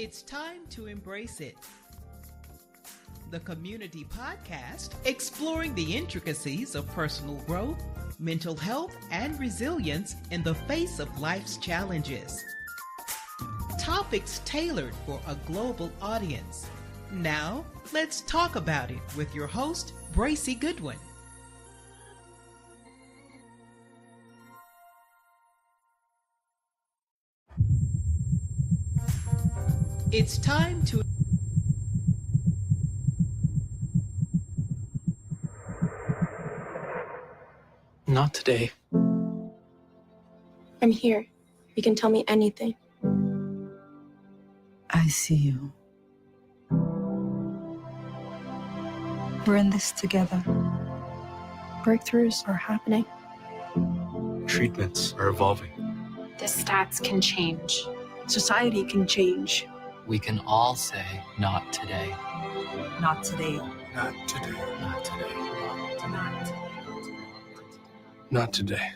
It's time to embrace it. The Community Podcast, exploring the intricacies of personal growth, mental health, and resilience in the face of life's challenges. Topics tailored for a global audience. Now, let's talk about it with your host, Bracy Goodwin. It's time to Not today. I'm here. You can tell me anything. I see you. We're in this together. Breakthroughs are happening. Treatments are evolving. The stats can change. Society can change. We can all say, not today. Not today. Not today. Not today. Not. Not today.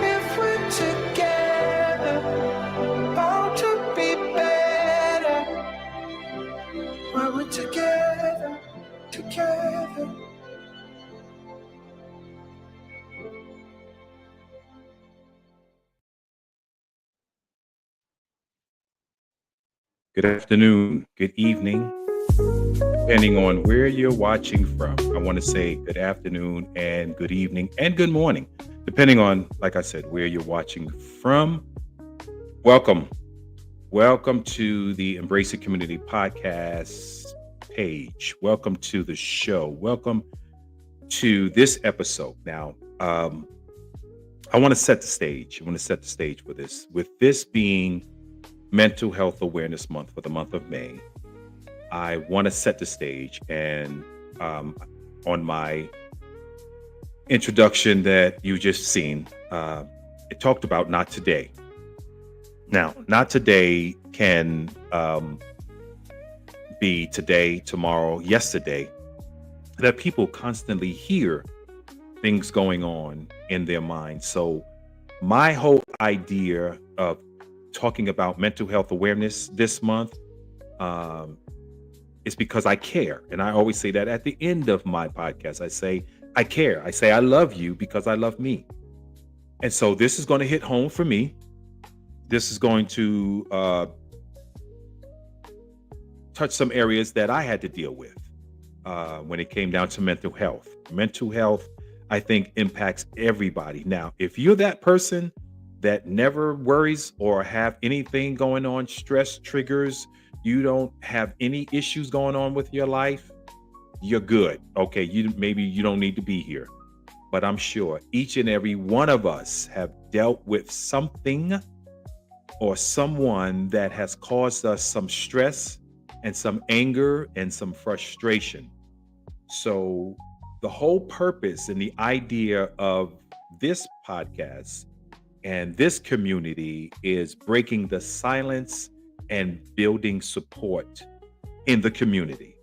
If we're together, bound to be better. When we're together. Good afternoon, good evening, depending on where you're watching from. I want to say good afternoon and good evening and good morning, depending on, like I said, where you're watching from. Welcome to the Embrace It Community Podcast page. Welcome to the show. Welcome to this episode. Now, I want to set the stage. I want to set the stage for this. With this being Mental Health Awareness Month for the month of May, I want to set the stage. And on my introduction that you just seen, it talked about not today. Now, not today can be today, tomorrow, yesterday, that people constantly hear things going on in their minds. So my whole idea of talking about mental health awareness this month is because I care. And I always say that at the end of my podcast. I say, I care. I say, I love you because I love me. And so this is going to hit home for me. This is going to touch some areas that I had to deal with when it came down to mental health. Mental health, I think, impacts everybody. Now, if you're that person that never worries or have anything going on, stress triggers, you don't have any issues going on with your life, you're good. Okay, maybe you don't need to be here. But I'm sure each and every one of us have dealt with something or someone that has caused us some stress and some anger and some frustration. So the whole purpose and the idea of this podcast and this community is breaking the silence and building support in the community.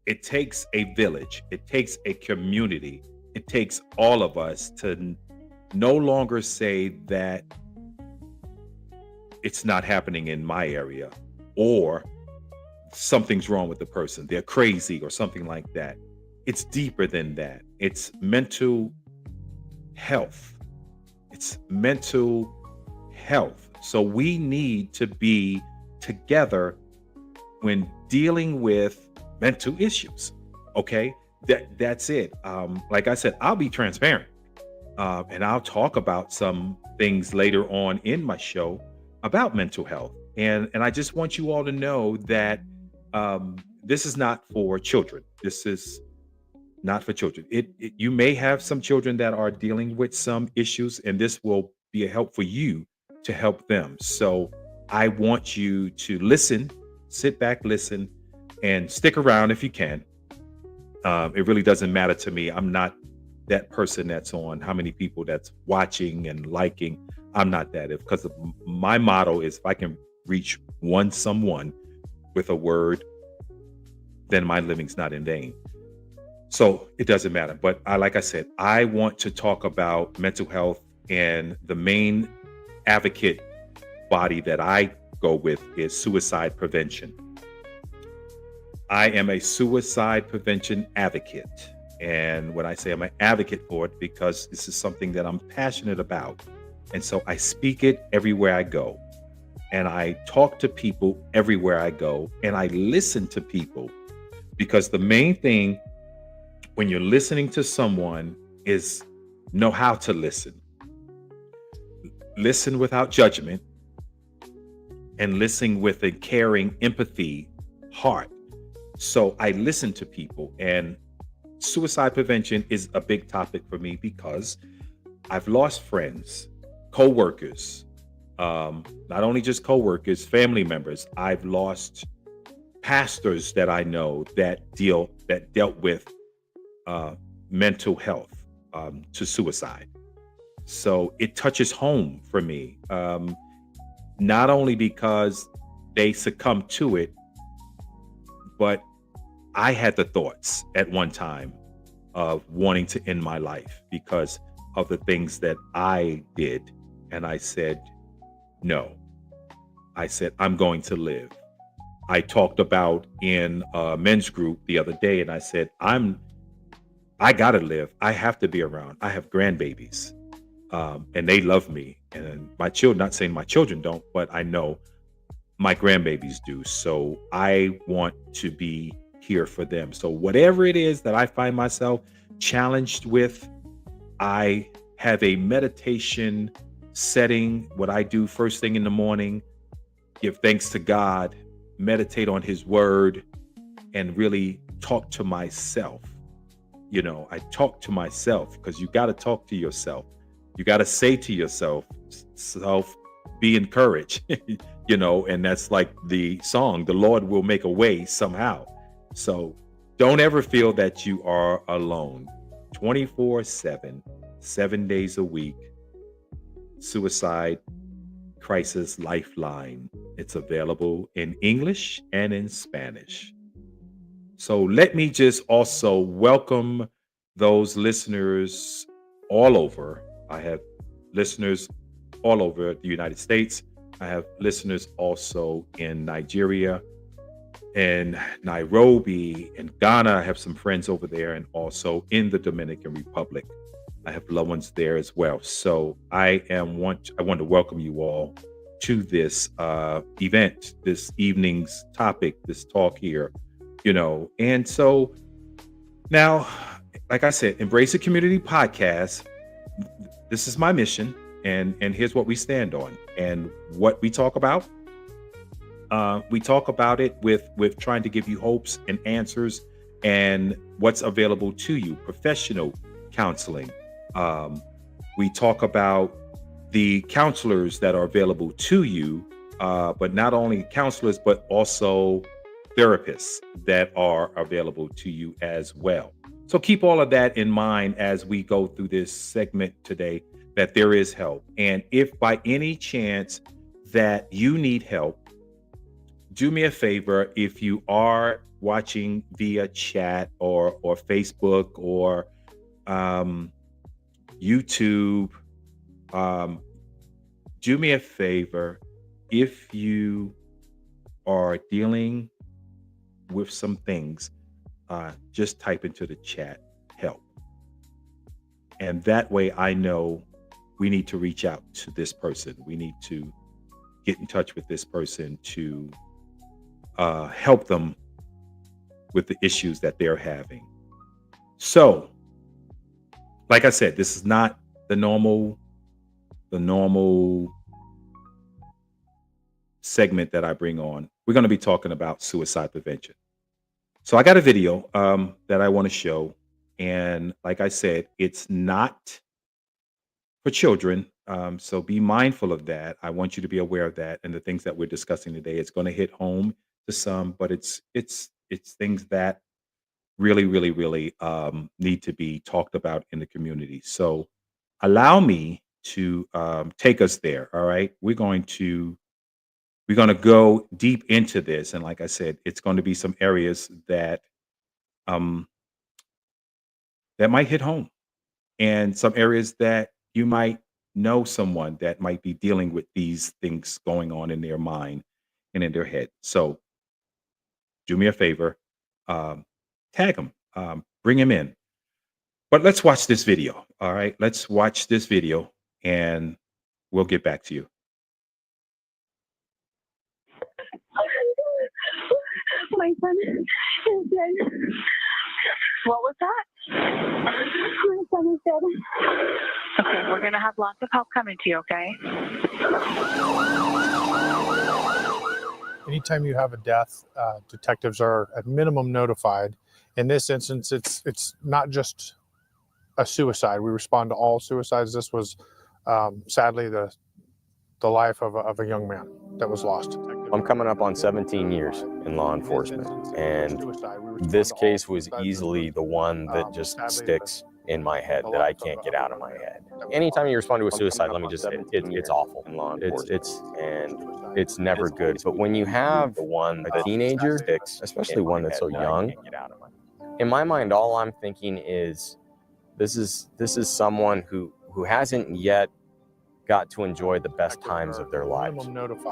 It takes a village. It takes a community. It takes all of us to no longer say that it's not happening in my area or something's wrong with the person. They're crazy or something like that. It's deeper than that. It's mental health. It's mental health. So we need to be together when dealing with mental issues. Okay, that's it. Like I said, I'll be transparent, and I'll talk about some things later on in my show about mental health. And I just want you all to know that this is not for children. This is not for children. You may have some children that are dealing with some issues, and this will be a help for you to help them. So I want you to listen, sit back, listen, and stick around if you can. It really doesn't matter to me. I'm not that person that's on how many people that's watching and liking. I'm not that. Because my motto is if I can reach someone with a word, then my living's not in vain. So it doesn't matter. But like I said, I want to talk about mental health, and the main advocate body that I go with is suicide prevention. I am a suicide prevention advocate. And when I say I'm an advocate for it, because this is something that I'm passionate about. And so I speak it everywhere I go. And I talk to people everywhere I go. And I listen to people, because the main thing when you're listening to someone is know how to listen. Listen without judgment, and listen with a caring, empathy heart. So I listen to people, and suicide prevention is a big topic for me because I've lost friends, co-workers, not only just co-workers, family members. I've lost pastors that I know that dealt with mental health to suicide. So it touches home for me, not only because they succumbed to it, but I had the thoughts at one time of wanting to end my life because of the things that I did. And I said, no. I said, I'm going to live. I talked about in a men's group the other day, and I said, I gotta live. I have to be around. I have grandbabies, and they love me. And my children, not saying my children don't, but I know my grandbabies do. So I want to be here for them. So whatever it is that I find myself challenged with, I have a meditation setting. What I do first thing in the morning, give thanks to God, meditate on his word, and really talk to myself. You know, I talk to myself because you got to talk to yourself. You got to say to yourself, be encouraged, you know, and that's like the song, the Lord will make a way somehow. So don't ever feel that you are alone. 24/7, 7 days a week, Suicide Crisis Lifeline. It's available in English and in Spanish. So let me just also welcome those listeners all over. I have listeners all over the United States. I have listeners also in Nigeria and Nairobi and Ghana. I have some friends over there, and also in the Dominican Republic. I have loved ones there as well. So I want to welcome you all to this event, this evening's topic, this talk here, you know. And so now, like I said, Embrace the Community podcast. This is my mission, and here's what we stand on and what we talk about. We talk about it with trying to give you hopes and answers and what's available to you, professional counseling. We talk about the counselors that are available to you, but not only counselors, but also therapists that are available to you as well. So keep all of that in mind as we go through this segment today, that there is help. And if by any chance that you need help, do me a favor. If you are watching via chat or Facebook or YouTube, do me a favor. If you are dealing with some things, just type into the chat help. And that way I know we need to reach out to this person. We need to get in touch with this person to help them with the issues that they're having. So, like I said, this is not the normal segment that I bring on. We're going to be talking about suicide prevention. So I got a video that I want to show. And like I said, it's not for children. So be mindful of that. I want you to be aware of that. And the things that we're discussing today, it's going to hit home to some, but it's things that really need to be talked about in the community. So allow me to take us there. All right. We're going to go deep into this. And like I said, it's going to be some areas that that might hit home, and some areas that you might know someone that might be dealing with these things going on in their mind and in their head. So do me a favor, tag them, bring them in. But let's watch this video. All right, let's watch this video and we'll get back to you. My son is dead. What was that? My son is dead. Okay, we're going to have lots of help coming to you, okay? Anytime you have a death, detectives are at minimum notified. In this instance, it's not just a suicide. We respond to all suicides. This was sadly the life of a young man that was lost. I'm coming up on 17 years in law enforcement, and this case was easily the one that just sticks in my head, that I can't get out of my head. Anytime you respond to a suicide, let me just say it's awful in law enforcement. It's never good. But when you have a teenager, especially one that's so young, in my mind, all I'm thinking is this is someone who hasn't yet got to enjoy the best times of their lives.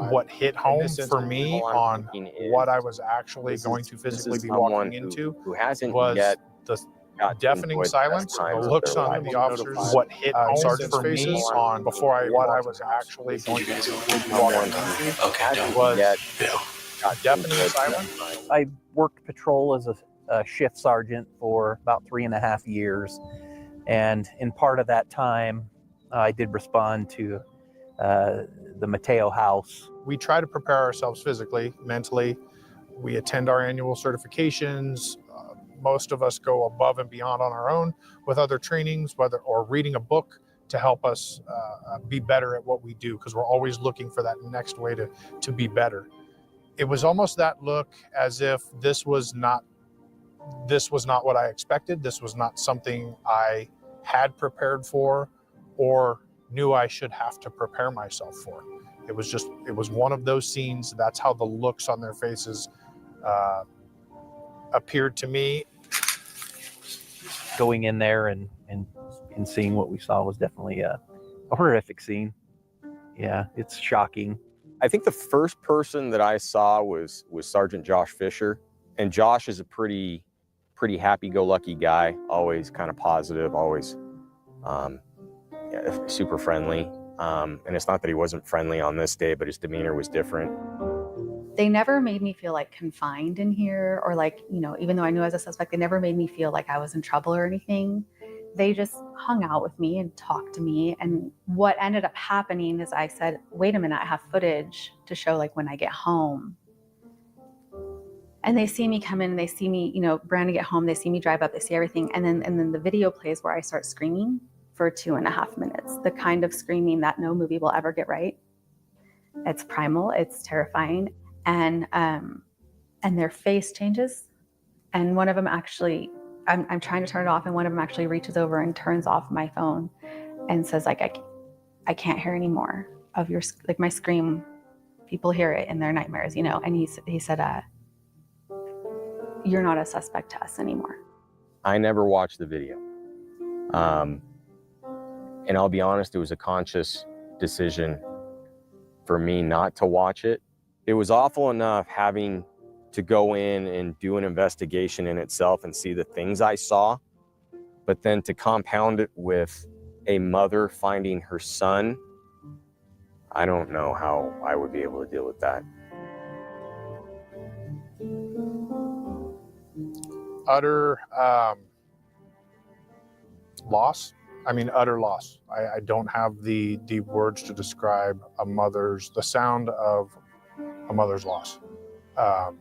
What hit home for me on what I was actually going to physically be walking into who hasn't was yet the deafening silence, the looks on the officers, what hit Sergeant's faces on before I was actually going to be walking into was deafening silence. I worked patrol as a shift sergeant for about 3.5 years, and in part of that time, I did respond to the Mateo house. We try to prepare ourselves physically, mentally. We attend our annual certifications. Most of us go above and beyond on our own with other trainings, or reading a book to help us be better at what we do, because we're always looking for that next way to be better. It was almost that look as if this was not what I expected. This was not something I had prepared for or knew I should have to prepare myself for. It was one of those scenes. That's how the looks on their faces appeared to me. Going in there and seeing what we saw was definitely a horrific scene. Yeah, it's shocking. I think the first person that I saw was Sergeant Josh Fisher, and Josh is a pretty happy-go-lucky guy, always kind of positive, always super friendly. And it's not that he wasn't friendly on this day, but his demeanor was different. They never made me feel like confined in here, or like, even though I knew I was a suspect, they never made me feel like I was in trouble or anything. They just hung out with me and talked to me. And what ended up happening is I said, wait a minute, I have footage to show like when I get home. And they see me come in, they see me, Brandon get home, they see me drive up, they see everything. And then the video plays where I start screaming for 2.5 minutes, the kind of screaming that no movie will ever get right. It's primal, it's terrifying. And their face changes. And one of them actually, I'm trying to turn it off, and one of them actually reaches over and turns off my phone and says, like, I can't hear any more of your, like, my scream. People hear it in their nightmares, And he said, you're not a suspect to us anymore. I never watched the video. And I'll be honest, it was a conscious decision for me not to watch it. It was awful enough having to go in and do an investigation in itself and see the things I saw, but then to compound it with a mother finding her son, I don't know how I would be able to deal with that. Utter loss. Utter loss. I don't have the words to describe the sound of a mother's loss. I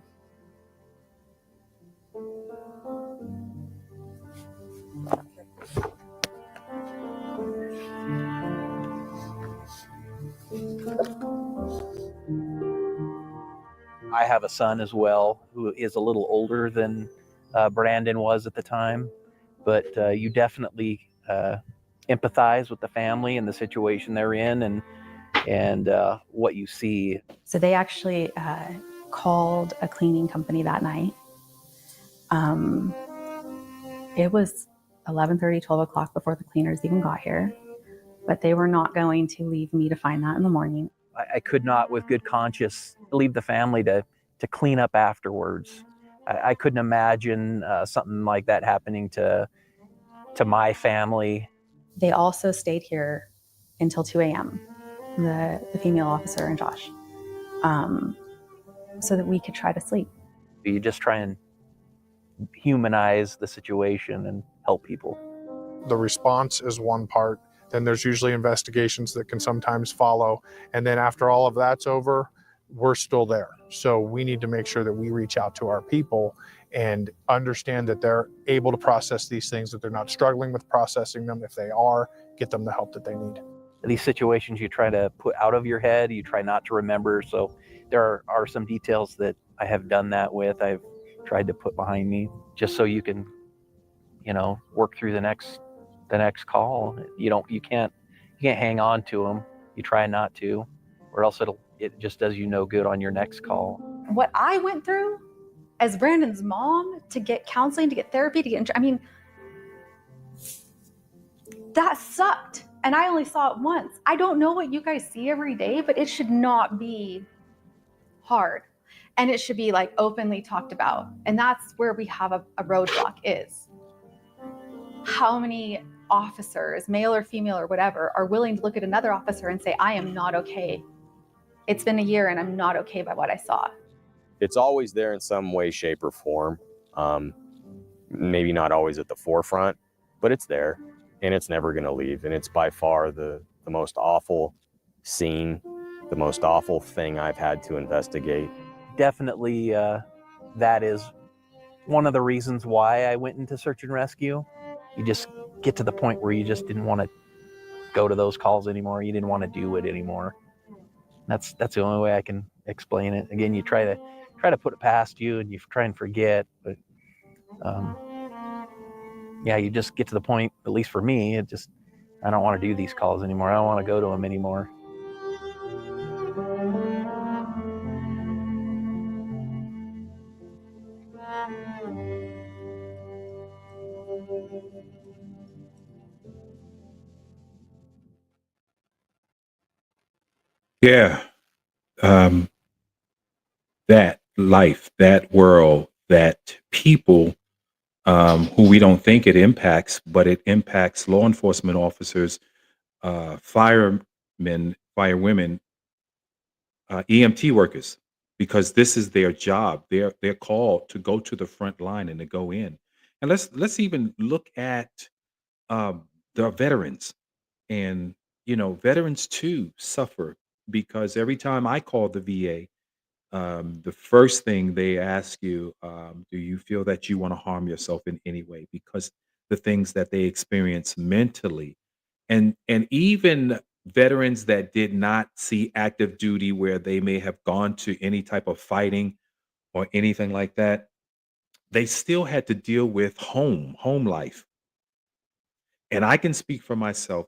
have a son as well who is a little older than Brandon was at the time, but you definitely empathize with the family and the situation they're in and what you see. So they actually called a cleaning company that night. It was 11:30, 12 o'clock before the cleaners even got here. but they were not going to leave me to find that in the morning. I could not, with good conscience, leave the family to clean up afterwards. I couldn't imagine something like that happening to my family. They also stayed here until 2 a.m., the female officer and Josh, so that we could try to sleep. You just try and humanize the situation and help people. The response is one part. Then there's usually investigations that can sometimes follow. And then after all of that's over, we're still there. So we need to make sure that we reach out to our people and understand that they're able to process these things, that they're not struggling with processing them. If they are, get them the help that they need. These situations you try to put out of your head, you try not to remember. So there are some details that I have done that with. I've tried to put behind me just so you can, work through the next call. You can't hang on to them. You try not to, or else it just does you no good on your next call. What I went through as Brandon's mom to get counseling, to get therapy, that sucked. And I only saw it once. I don't know what you guys see every day, but it should not be hard. And it should be like openly talked about. And that's where we have a roadblock is. How many officers, male or female or whatever, are willing to look at another officer and say, I am not okay. It's been a year and I'm not okay by what I saw. It's always there in some way, shape, or form. Maybe not always at the forefront, but it's there and it's never going to leave. And it's by far the most awful scene, the most awful thing I've had to investigate. Definitely, that is one of the reasons why I went into search and rescue. You just get to the point where you just didn't want to go to those calls anymore. You didn't want to do it anymore. That's the only way I can explain it. Again, you try to put it past you and you try and forget, but you just get to the point, at least for me, I don't want to do these calls anymore. I don't want to go to them anymore. Yeah. That life, that world, that people who we don't think it impacts, but it impacts law enforcement officers, firemen, firewomen, EMT workers, because this is their job. They're called to go to the front line and to go in. And let's even look at the veterans. And veterans too suffer because every time I call the VA, the first thing they ask you, do you feel that you want to harm yourself in any way? Because the things that they experience mentally, and even veterans that did not see active duty, where they may have gone to any type of fighting or anything like that, they still had to deal with home life. And I can speak for myself,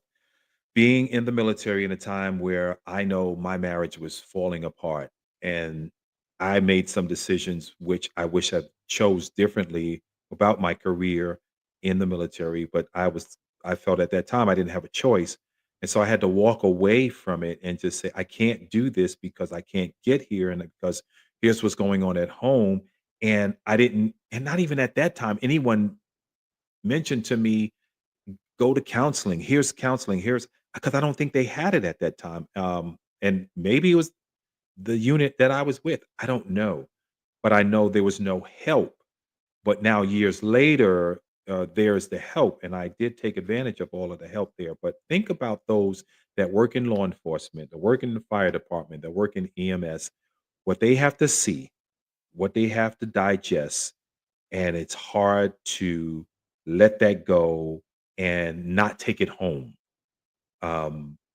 being in the military in a time where I know my marriage was falling apart, and I made some decisions which I wish I chose differently about my career in the military, but I felt at that time I didn't have a choice. And so I had to walk away from it and just say, I can't do this because I can't get here, and because here's what's going on at home. And not even at that time, anyone mentioned to me, go to counseling. Here's counseling. Because I don't think they had it at that time. And maybe it was the unit that I was with. I don't know. But I know there was no help. But now, years later, there's the help. And I did take advantage of all of the help there. But think about those that work in law enforcement, that work in the fire department, that work in EMS, what they have to see, what they have to digest. And it's hard to let that go and not take it home.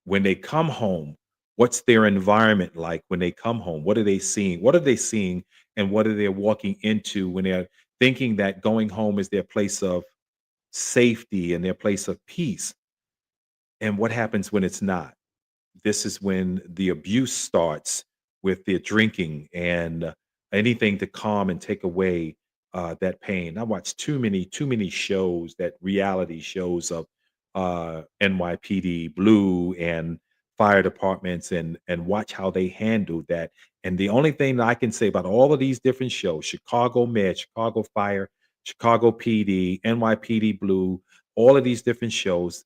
When they come home, what's their environment like when they come home? What are they seeing? What are they seeing? And what are they walking into when they're thinking that going home is their place of safety and their place of peace? And what happens when it's not? This is when the abuse starts, with their drinking and anything to calm and take away that pain. I watched too many shows, that reality shows of NYPD Blue and fire departments and watch how they handle that. And the only thing that I can say about all of these different shows, Chicago Med, Chicago Fire, Chicago PD, NYPD Blue, all of these different shows,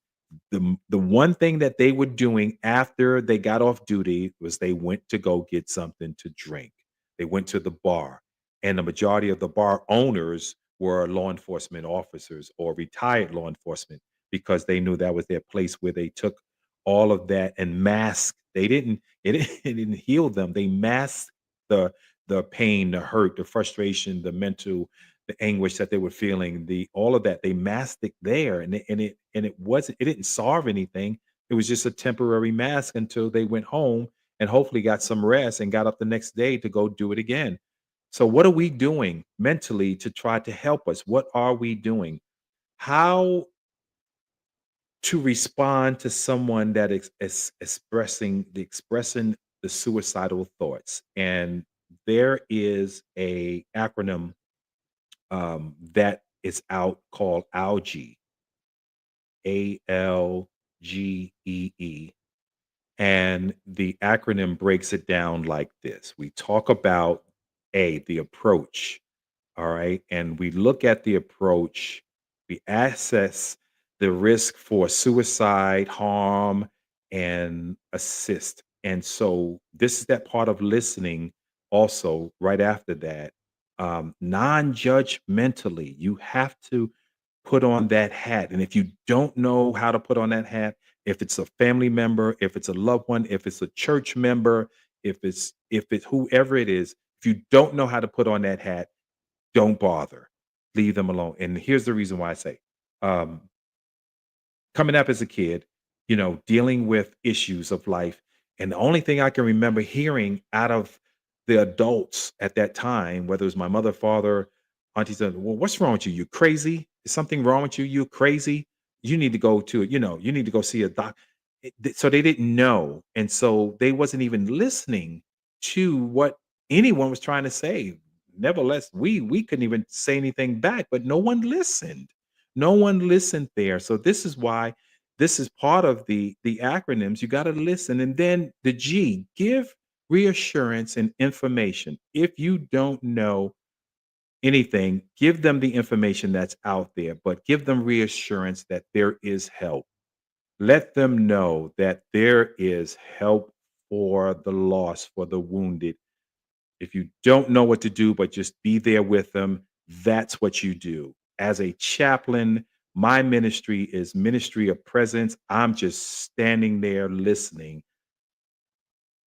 the one thing that they were doing after they got off duty was they went to go get something to drink. They went to the bar, and the majority of the bar owners were law enforcement officers or retired law enforcement because they knew that was their place where they took all of that and masked. They didn't it didn't heal them. They masked the pain, the hurt, the frustration, the mental, the anguish that they were feeling, the all of that. They masked it there, and it didn't solve anything. It was just a temporary mask until they went home and hopefully got some rest and got up the next day to go do it again. So what are we doing mentally to try to help us? What are we doing? How to respond to someone that is expressing the suicidal thoughts? And there is a acronym that is out called ALGEE, ALGEE. And the acronym breaks it down like this. We talk about the approach, all right? And we look at the approach, we assess the risk for suicide, harm, and assist. And so this is that part of listening also right after that. Non-judgmentally, you have to put on that hat. And if you don't know how to put on that hat, if it's a family member, if it's a loved one, if it's a church member, if it's whoever it is, if you don't know how to put on that hat, don't bother. Leave them alone. And here's the reason why I say, um, coming up as a kid, dealing with issues of life. And the only thing I can remember hearing out of the adults at that time, whether it was my mother, father, aunties, well, what's wrong with you? You crazy? Is something wrong with you? You crazy? You need to go to, you need to go see a doc. So they didn't know. And so they wasn't even listening to what anyone was trying to say. Nevertheless, we couldn't even say anything back, but no one listened. No one listened there. So this is why this is part of the acronyms. You got to listen. And then the G, give reassurance and information. If you don't know anything, give them the information that's out there, but give them reassurance that there is help. Let them know that there is help for the lost, for the wounded. If you don't know what to do, but just be there with them, that's what you do. As a chaplain, my ministry is ministry of presence. I'm just standing there listening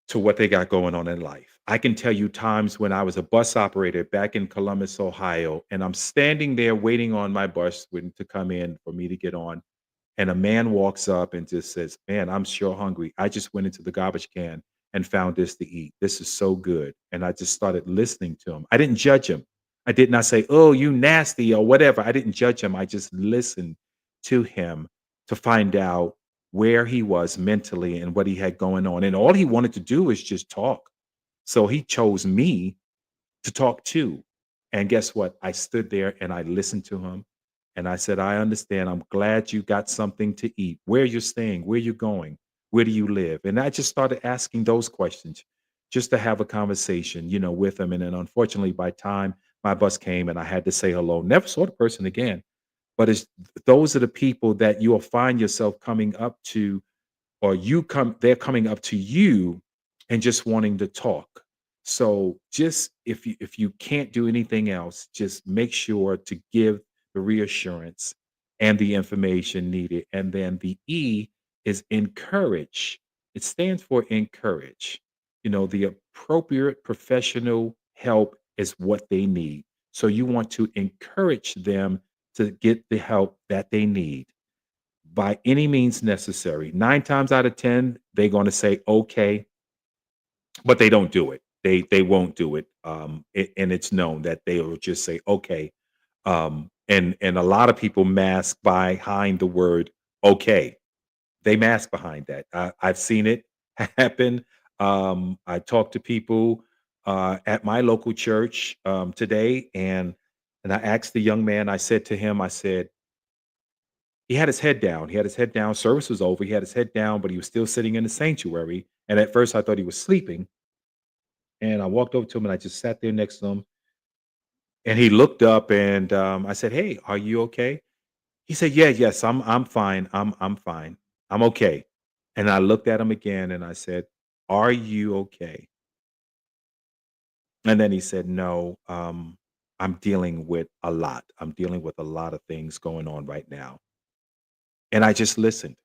to what they got going on in life. I can tell you times when I was a bus operator back in Columbus, Ohio, and I'm standing there waiting on my bus to come in for me to get on. And a man walks up and just says, "Man, I'm sure hungry. I just went into the garbage can and found this to eat. This is so good." And I just started listening to him. I didn't judge him. I did not say, "Oh, you nasty," or whatever. I didn't judge him. I just listened to him to find out where he was mentally and what he had going on. And all he wanted to do is just talk. So he chose me to talk to. And guess what? I stood there and I listened to him. And I said, "I understand. I'm glad you got something to eat. Where you're staying, where you going, where do you live?" And I just started asking those questions just to have a conversation, with him. And then unfortunately, by time my bus came and I had to say hello, never saw the person again. But those are the people that you'll find yourself coming up to, or they're coming up to you and just wanting to talk. So just if you can't do anything else, just make sure to give the reassurance and the information needed. And then the E is encourage. It stands for encourage. The appropriate professional help is what they need. So you want to encourage them to get the help that they need by any means necessary. 9 times out of 10, they're going to say okay, but they don't do it. They won't do it. And it's known that they will just say okay. And a lot of people mask behind the word okay. They mask behind that. I've seen it happen. I talked to people at my local church today, and I asked the young man. I said to him, I said, he had his head down. He had his head down. Service was over. He had his head down, but he was still sitting in the sanctuary. And at first, I thought he was sleeping. And I walked over to him and I just sat there next to him. And he looked up and I said, "Hey, are you okay?" He said, "Yeah, yes, I'm fine. I'm fine. I'm okay." And I looked at him again and I said, "Are you okay?" And then he said, "No, I'm dealing with a lot. I'm dealing with a lot of things going on right now." And I just listened.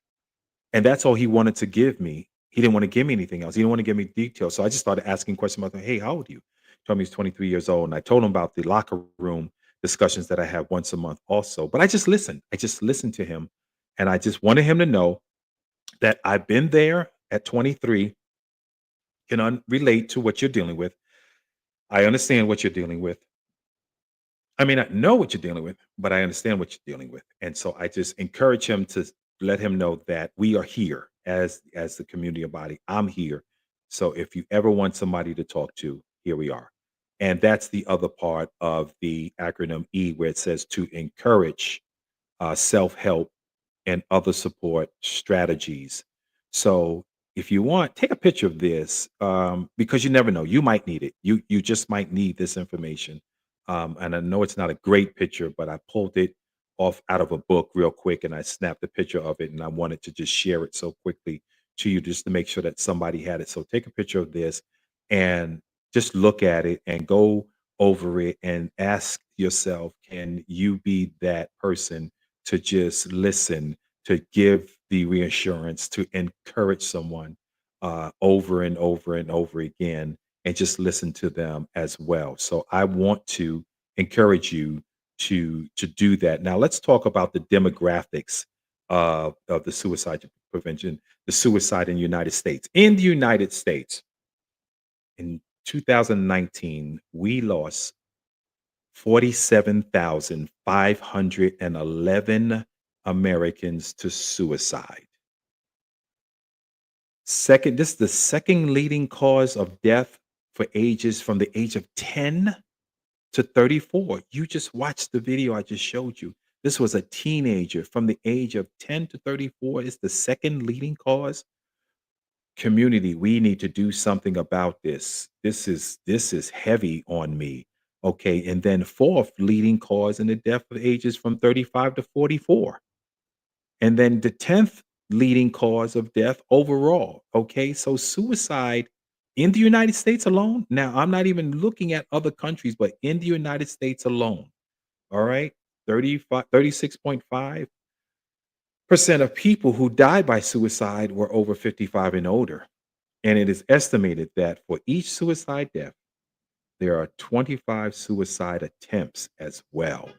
And that's all he wanted to give me. He didn't want to give me anything else. He didn't want to give me details. So I just started asking questions about, "Hey, how old are you?" He told me he's 23 years old. And I told him about the locker room discussions that I have once a month also. But I just listened. I just listened to him. And I just wanted him to know that I've been there at 23, relate to what you're dealing with. I understand what you're dealing with. I may not know what you're dealing with, but I understand what you're dealing with. And so I just encourage him to let him know that we are here as the community of body. I'm here. So if you ever want somebody to talk to, here we are. And that's the other part of the acronym E, where it says to encourage self-help and other support strategies. So if you want, take a picture of this because you never know. You might need it. You just might need this information. And I know it's not a great picture, but I pulled it off out of a book real quick and I snapped a picture of it and I wanted to just share it so quickly to you just to make sure that somebody had it. So take a picture of this and just look at it and go over it and ask yourself, can you be that person to just listen, to give the reassurance, to encourage someone over and over and over again, and just listen to them as well. So I want to encourage you to do that. Now let's talk about the demographics of the suicide prevention, the suicide in the United States. In the United States, in 2019, we lost 47,511 Americans to suicide. Second, this is the second leading cause of death for ages from the age of 10 to 34. You just watched the video I just showed you. This was a teenager from the age of 10 to 34 is the second leading cause. Community, we need to do something about this. This is heavy on me. Okay, and then fourth leading cause in the death of ages from 35 to 44. And then the 10th leading cause of death overall. Okay, so suicide in the United States alone. Now, I'm not even looking at other countries, but in the United States alone. All right, 36.5% of people who died by suicide were over 55 and older. And it is estimated that for each suicide death, there are 25 suicide attempts as well.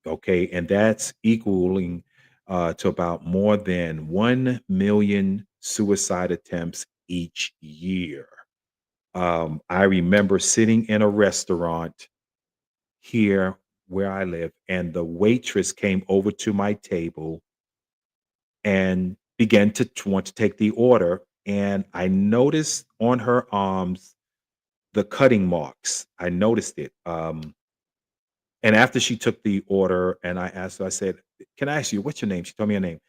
Okay, and that's equaling to about more than 1 million suicide attempts each year. I remember sitting in a restaurant here where I live, and the waitress came over to my table and began to want to take the order. And I noticed on her arms the cutting marks. I noticed it. And after she took the order, and I asked her, I said, "Can I ask you, what's your name?" She told me her name.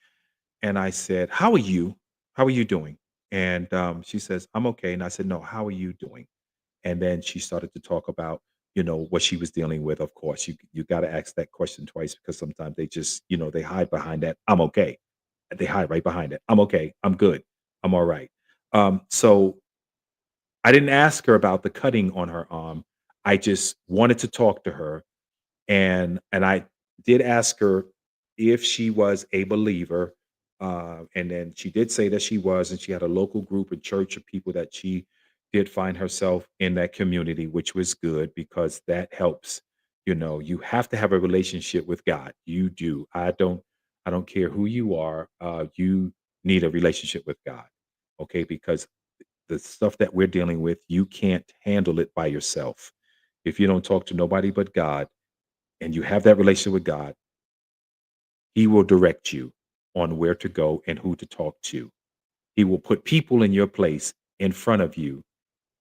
And I said, "How are you? How are you doing?" And she says, "I'm okay." And I said, "No, how are you doing?" And then she started to talk about, what she was dealing with. Of course, you got to ask that question twice because sometimes they just, they hide behind that. "I'm okay." They hide right behind it. "I'm okay. I'm good. I'm all right." So I didn't ask her about the cutting on her arm. I just wanted to talk to her, and I did ask her if she was a believer, and then she did say that she was, and she had a local group, a church of people that she did find herself in that community, which was good because that helps. You have to have a relationship with God. You do. I don't care who you are. You need a relationship with God. Okay, because the stuff that we're dealing with, you can't handle it by yourself. If you don't talk to nobody but God and you have that relationship with God, He will direct you on where to go and who to talk to. He will put people in your place in front of you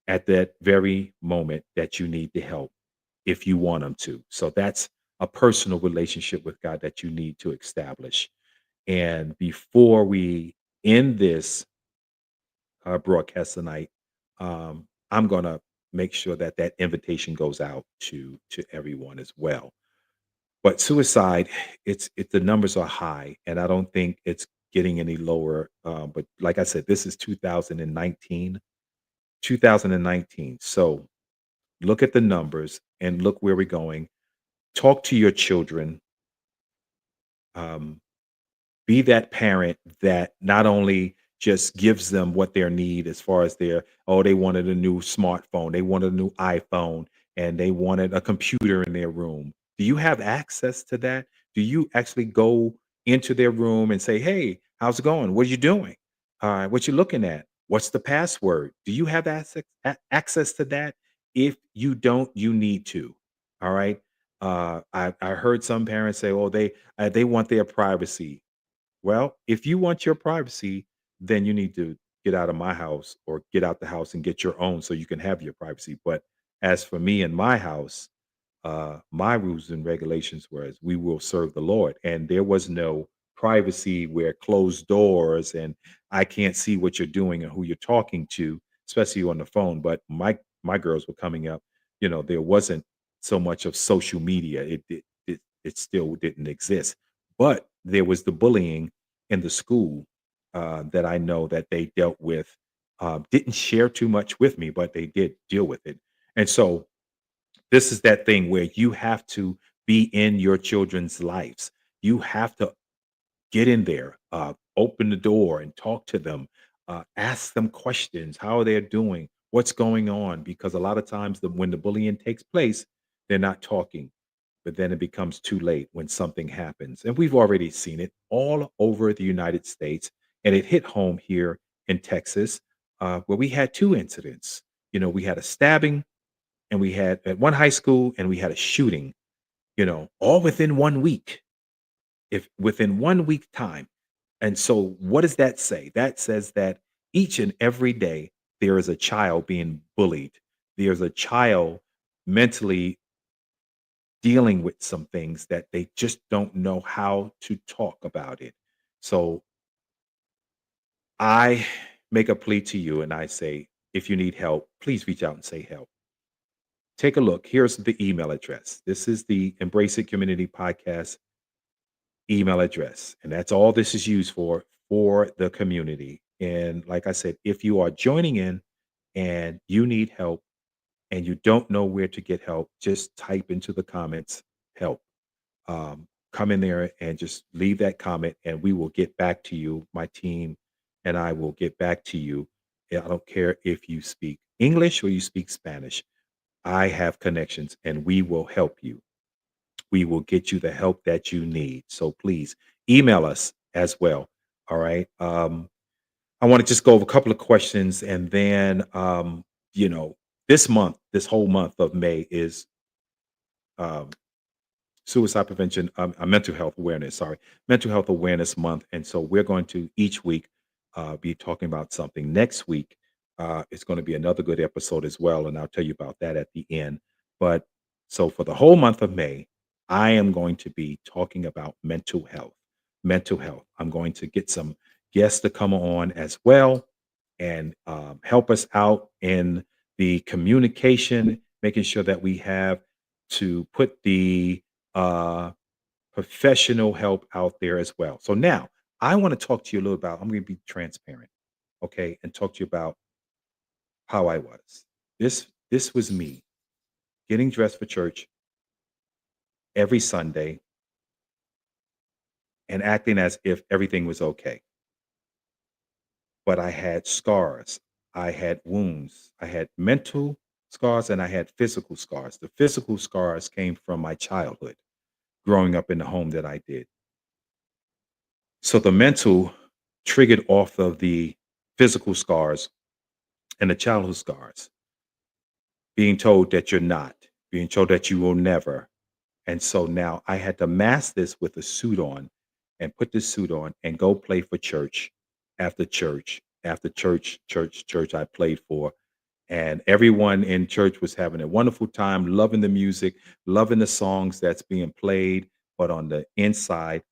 at that very moment that you need the help if you want them to. So that's a personal relationship with God that you need to establish. And before we end this broadcast tonight, I'm going to make sure that that invitation goes out to everyone as well. But suicide, the numbers are high, and I don't think it's getting any lower. But like I said, this is 2019, 2019. So look at the numbers and look where we're going. Talk to your children. Um, be that parent that not only just gives them what they need as far as they wanted a new smartphone, they wanted a new iPhone, and they wanted a computer in their room. Do you have access to that? Do you actually go into their room and say, hey, how's it going? What are you doing? What you looking at? What's the password? Do you have access to that? If you don't, you need to. All right. I heard some parents say, oh, they want their privacy. Well, if you want your privacy, then you need to get out of my house or get out the house and get your own so you can have your privacy. But as for me and my house, my rules and regulations were as we will serve the Lord. And there was no privacy where closed doors and I can't see what you're doing and who you're talking to, especially on the phone. But my girls were coming up, there wasn't so much of social media. It still didn't exist. But there was the bullying in the school that I know that they dealt with. Didn't share too much with me, but they did deal with it. And so this is that thing where you have to be in your children's lives. You have to get in there, open the door and talk to them, ask them questions, how they're doing, what's going on, because a lot of times when the bullying takes place, they're not talking, but then it becomes too late when something happens. And we've already seen it all over the United States, and it hit home here in Texas, where we had two incidents. We had a stabbing, and we had at one high school, and we had a shooting, all within 1 week, if within 1 week time. And so what does that say? That says that each and every day there is a child being bullied. There's a child mentally dealing with some things that they just don't know how to talk about it. So I make a plea to you and I say, if you need help, please reach out and say help. Take a look. Here's the email address. This is the Embrace It Community Podcast email address. And that's all this is used for the community. And like I said, if you are joining in and you need help and you don't know where to get help, just type into the comments help. Come in there and just leave that comment and we will get back to you. My team and I will get back to you. I don't care if you speak English or you speak Spanish. I have connections and we will help you. We will get you the help that you need. So please email us as well. All right. I want to just go over a couple of questions and then, this whole month of May is suicide prevention, mental health awareness, mental health awareness month. And so we're going to each week be talking about something. Next week, it's going to be another good episode as well. And I'll tell you about that at the end. But so for the whole month of May, I am going to be talking about mental health. Mental health. I'm going to get some guests to come on as well and help us out in the communication, making sure that we have to put the professional help out there as well. So now I want to talk to you a little about, I'm going to be transparent, okay, and talk to you about how I was. This was me getting dressed for church every Sunday and acting as if everything was okay. But I had scars. I had wounds. I had mental scars and I had physical scars. The physical scars came from my childhood, growing up in the home that I did. So the mental triggered off of the physical scars and the childhood scars. Being told that you're not, being told that you will never. And so now I had to mask this with a suit on and put this suit on and go play for church after church I played for. And everyone in church was having a wonderful time, loving the music, loving the songs that's being played. But on the inside,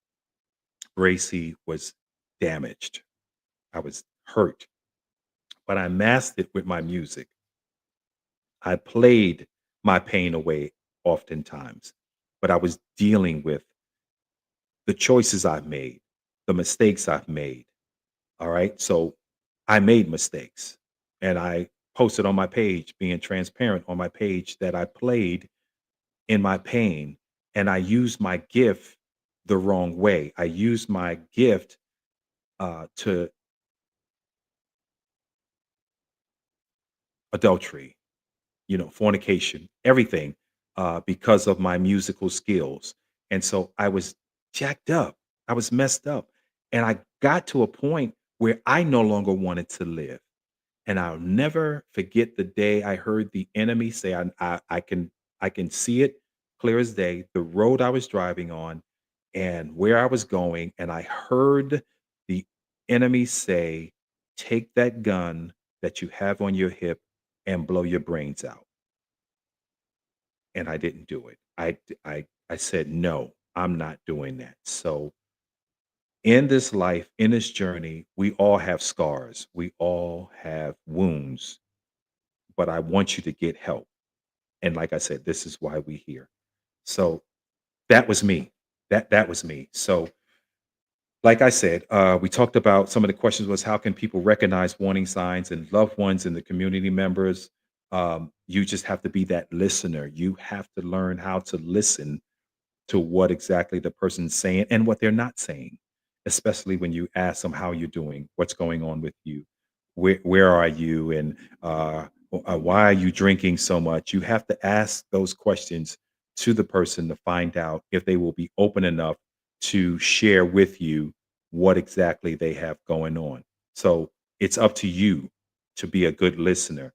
Bracy was damaged. I was hurt, but I masked it with my music. I played my pain away oftentimes, but I was dealing with the choices I've made, the mistakes I've made. All right. So I made mistakes and I posted on my page, being transparent on my page, that I played in my pain and I used my gift the wrong way. I used my gift to adultery, fornication, everything, because of my musical skills. And so I was jacked up. I was messed up. And I got to a point where I no longer wanted to live. And I'll never forget the day I heard the enemy say, I can see it clear as day, the road I was driving on and where I was going. And I heard the enemy say, take that gun that you have on your hip and blow your brains out. And I didn't do it. I said, no, I'm not doing that. So in this life, in this journey, we all have scars. We all have wounds, but I want you to get help. And like I said, this is why we're here. So that was me. That was me. So like I said, we talked about some of the questions was how can people recognize warning signs and loved ones and the community members. You just have to be that listener. You have to learn how to listen to what exactly the person's saying and what they're not saying, especially when you ask them how you're doing, what's going on with you, where are you, and why are you drinking so much. You have to ask those questions to the person to find out if they will be open enough to share with you what exactly they have going on. So it's up to you to be a good listener.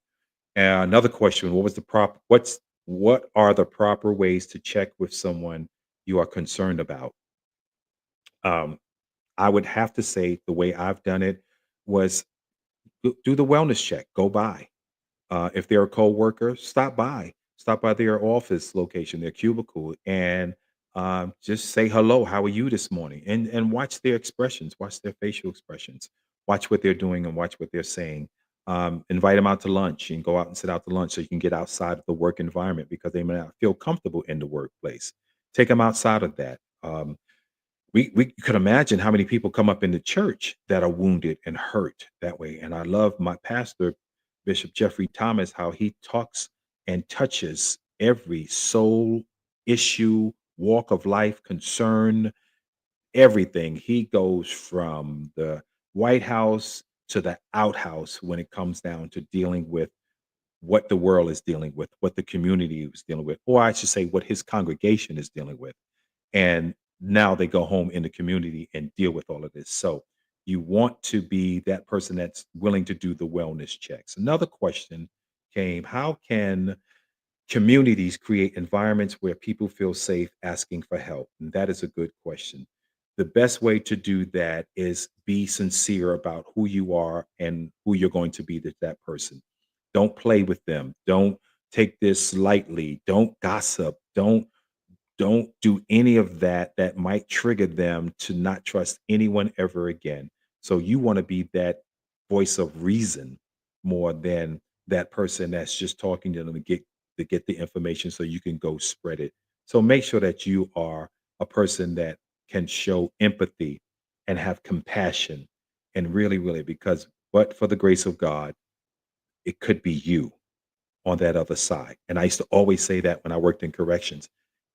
Another question: what are the proper ways to check with someone you are concerned about? Um, I would have to say the way I've done it was do the wellness check. Go by. If they're a coworker, stop by their office location, their cubicle, and just say hello. How are you this morning? And watch their expressions, watch their facial expressions, watch what they're doing, and watch what they're saying. Invite them out to lunch and go out and sit out to lunch so you can get outside of the work environment because they may not feel comfortable in the workplace. Take them outside of that. We could imagine how many people come up in the church that are wounded and hurt that way. And I love my pastor, Bishop Jeffrey Thomas, how he talks and touches every soul issue, walk of life, concern, everything. He goes from the White House to the outhouse when it comes down to dealing with what the world is dealing with, what the community is dealing with, or I should say, what his congregation is dealing with. And now they go home in the community and deal with all of this. So you want to be that person that's willing to do the wellness checks. Another question came: how can communities create environments where people feel safe asking for help? And that is a good question. The best way to do that is be sincere about who you are and who you're going to be to that person. Don't play with them. Don't take this lightly. Don't gossip. Don't do any of that that might trigger them to not trust anyone ever again. So you want to be that voice of reason more than that person that's just talking to them to get the information so you can go spread it. So make sure that you are a person that can show empathy and have compassion and really, really, because but for the grace of God, it could be you on that other side. And I used to always say that when I worked in corrections.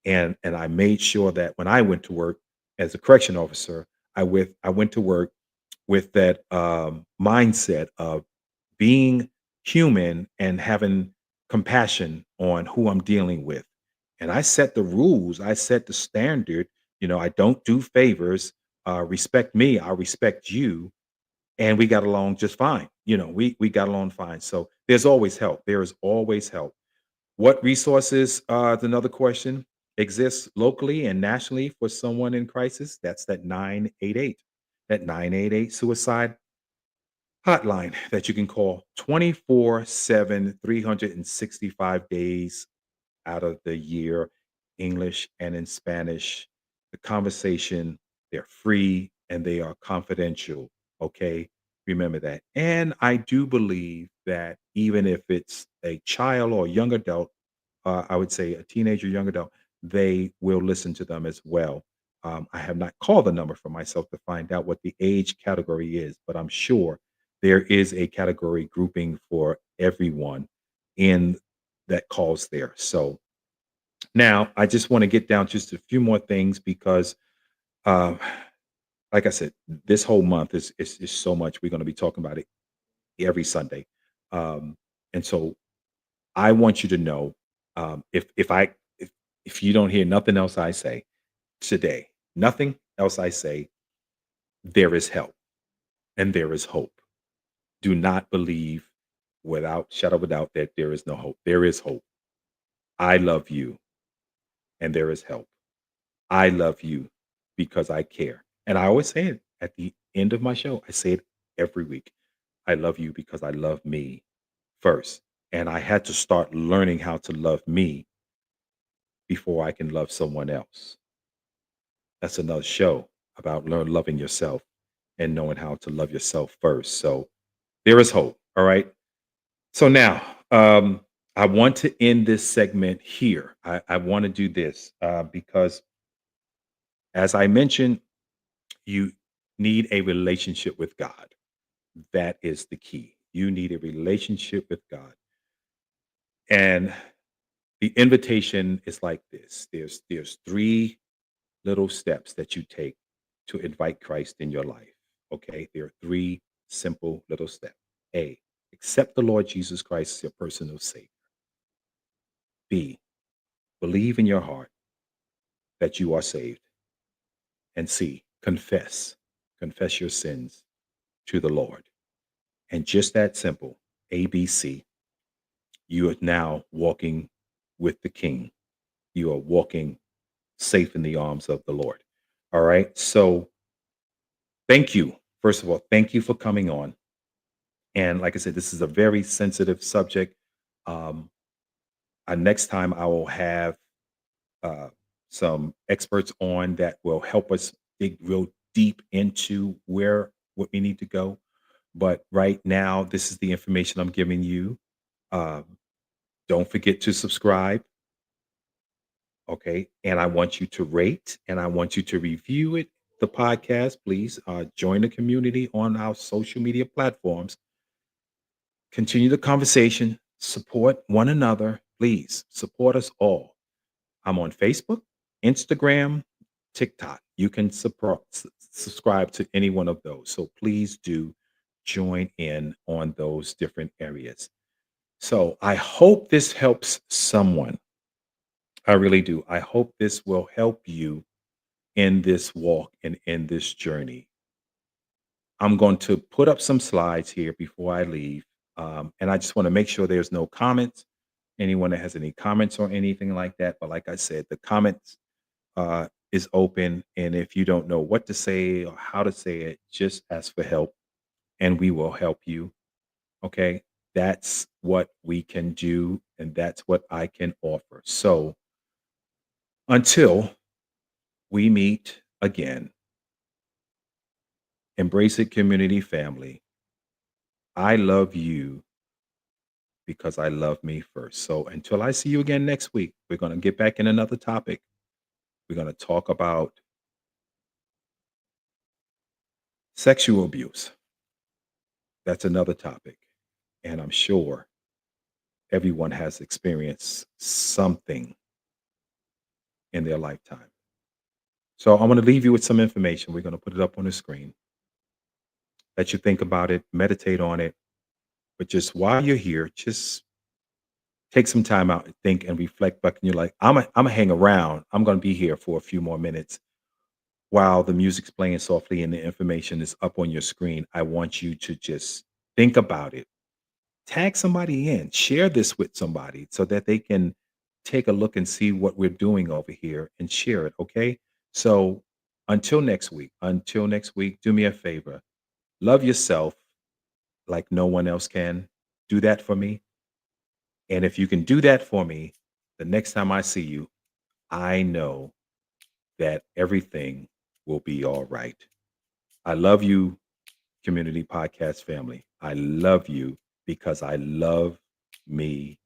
And I made sure that when I went to work as a correction officer, I went to work with that mindset of being human and having compassion on who I'm dealing with. And I set the rules, I set the standard. I don't do favors. Respect me, I respect you, and we got along just fine. We got along fine. So there's always help. There is always help. What resources, is another question, exists locally and nationally for someone in crisis? That's that 988 suicide hotline that you can call 24/7, 365 days out of the year, English and in Spanish. The conversation, they're free, and they are confidential. Okay. Remember that. And I do believe that even if it's a child or a young adult, I would say a teenager, young adult, they will listen to them as well. I have not called the number for myself to find out what the age category is, but I'm sure there is a category grouping for everyone in that calls there. So now I just want to get down just a few more things because, uh, like I said, this whole month is so much. We're going to be talking about it every Sunday, um, and so I want you to know, if you don't hear nothing else I say today, nothing else I say, there is help and there is hope. Do not believe without shadow of a doubt that there is no hope. There is hope. I love you and there is help. I love you because I care. And I always say it at the end of my show. I say it every week. I love you because I love me first. And I had to start learning how to love me before I can love someone else. That's another show about loving yourself and knowing how to love yourself first. So there is hope. All right. So now, I want to end this segment here. I want to do this because, as I mentioned, you need a relationship with God. That is the key. You need a relationship with God. And the invitation is like this. There's three little steps that you take to invite Christ in your life. Okay? There are three simple little steps. A, accept the Lord Jesus Christ as your personal Savior. B, believe in your heart that you are saved. And C, confess your sins to the Lord. And just that simple, ABC, you are now walking with the King. You are walking safe in the arms of the Lord. All right. So thank you. First of all, thank you for coming on. And like I said, this is a very sensitive subject. Um, Next time I will have uh, some experts on that will help us dig real deep into what we need to go. But right now, this is the information I'm giving you. Um, don't forget to subscribe. Okay. And I want you to rate and I want you to review it, the podcast. Please join the community on our social media platforms. Continue the conversation, support one another. Please support us all. I'm on Facebook, Instagram, TikTok. You can subscribe to any one of those. So please do join in on those different areas. So I hope this helps someone. I really do. I hope this will help you in this walk and in this journey. I'm going to put up some slides here before I leave. And I just want to make sure there's no comments. Anyone that has any comments or anything like that. But like I said, the comments is open. And if you don't know what to say or how to say it, just ask for help and we will help you. Okay. That's what we can do. And that's what I can offer. So until we meet again, Embrace It Community Family, I love you because I love me first. So until I see you again next week, we're going to get back in another topic. We're going to talk about sexual abuse. That's another topic. And I'm sure everyone has experienced something in their lifetime. So I want to leave you with some information. We're going to put it up on the screen. Let you think about it, meditate on it. But just while you're here, just take some time out and think and reflect back. And you're like, I'm gonna hang around. I'm going to be here for a few more minutes while the music's playing softly and the information is up on your screen. I want you to just think about it. Tag somebody in, share this with somebody so that they can take a look and see what we're doing over here and share it. Okay. So until next week, do me a favor. Love yourself like no one else can. Do that for me. And if you can do that for me, the next time I see you, I know that everything will be all right. I love you, Community Podcast family. I love you because I love me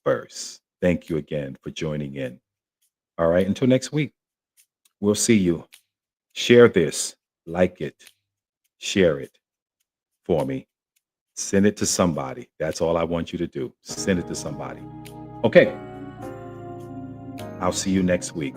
first. Thank you again for joining in. All right, until next week, we'll see you. Share this, like it, share it for me. Send it to somebody. That's all I want you to do. Send it to somebody. Okay. I'll see you next week.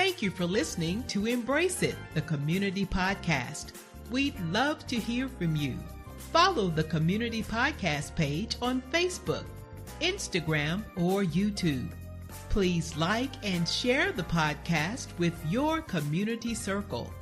Thank you for listening to Embrace It, the Community Podcast. We'd love to hear from you. Follow the Community Podcast page on Facebook, Instagram, or YouTube. Please like and share the podcast with your community circle.